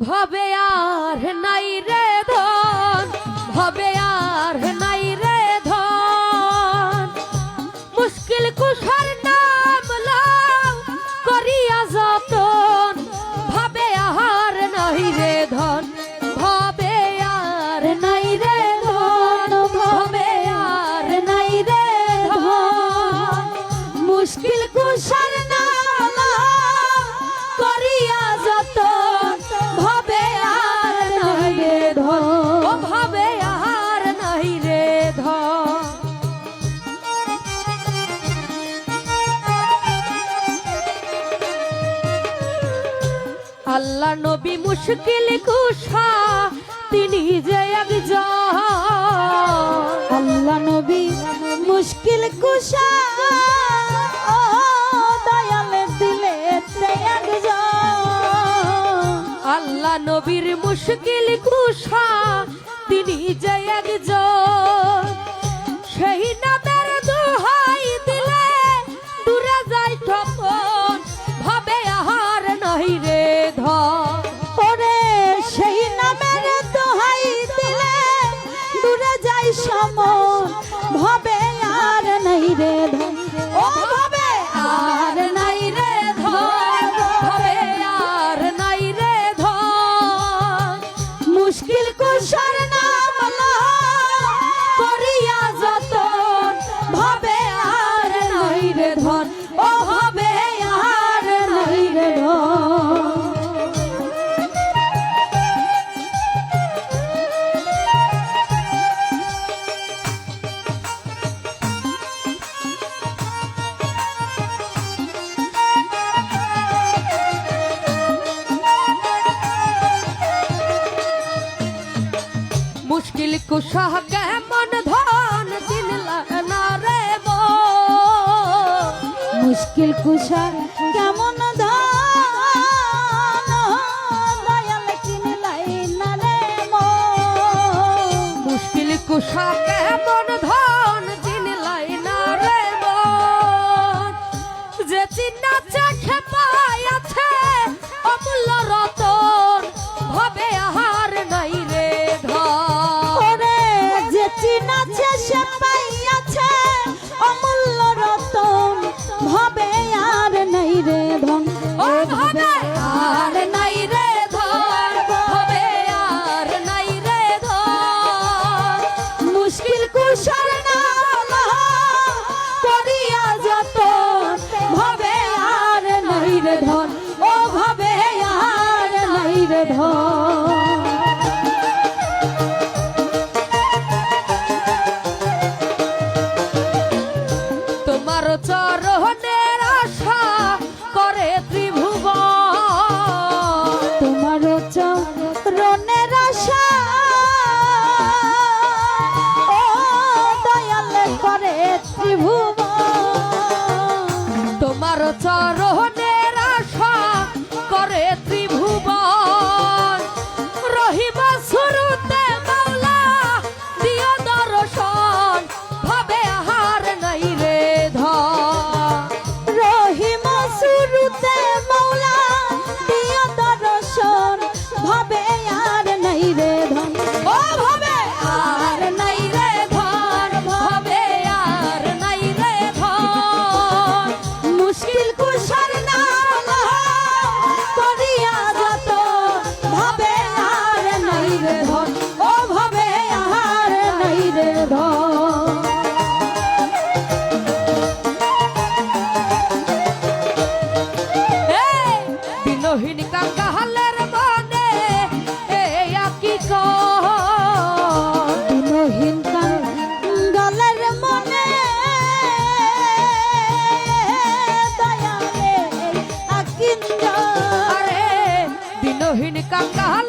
ভবে আর নাই রে ধন, ভবে আর নাই রে ধন, মুশকিল কুশার নাম লাও করিয়া যতন, ভবে আর নাই রে ধন, ভবে আর নাই রে ধন, ভবে আর নাই রে ধন, মুশকিল কুশার নাম লাও করিয়া যতন, ভবে আর নাই রে ধন, ও ভবে আর নাই রে ধন। আল্লাহ নবী মুশকিল কুশা তিনি যে একজন, আল্লাহ নবী মুশকিল কুশা ও দয়াল দিলে একজন, আল্লাহ নবীর মুশকিল কুশা তিনি যে একজন, সেই নামের দোহাই দিলে দূরে যায় ঠপন, ভবে আর নাই রে ধন, ওরে সেই নামের দোহাই দিলে দূরে যাই সমন, ভবে আর নাই রে ধন, ও ভবে আর নাই রে ধন, ভবে আর নাই রে ধন, মুশকিল কুশার নাম লও করিয়া যতন, ভবে আর নাই রে ধন, ও ভবে আর নাই রে ধন। মুশকিল কুশা কেমন ধন চিনলা না রে মো, মুশকিল কুশার কেমন ধন দয়াল চিনলাই না রে মন, মুশকিল কুশা কেমন ধন চিনলাই না রে মো, যে চিন্না চাখে পাইয়াছে অমূল্য রতন, ভবে আর নাই রে ধন, ওরে যে চিনাছে সে পাইয়াছে অমূল্য রতন, ভবে আর নাই রে ধন, ও ভবে আর নাই রে ধন, ভবে আর নাই রে ধন, মুশকিল কুশার নাম করিয়া যতন, ভবে আর নাই রে ধন, ও ভবে আর নাই রে ধন। তোমার চরণের আশা করে ত্রিভুবন, তোমার চরণের আশা ও দয়াল করে ত্রিভুবন, তোমার চরণের আশা করে ত্রিভুবন, রহিবা শুরুতে মাওলা দিও দর্শন, ভবে আর নাই রে ধন, রহিম শুরুতে মাওলা দিও দর্শন, ভবে আর নাই রে ধন, ও ভবে আর নাই রে ধন, ভবে আর নাই রে ধন, মুশকিল কুশার নাম করিয়া যতন, ভবে আর নাই রে ধন, ও ভবে আর নাই রে ধন। দিনহীন কাঙ্গালের মনে কি দিনহীন কাঙ্গালের মনে দয়ালে আকিন্দ, আরে দিনহীন কাঙ্গাল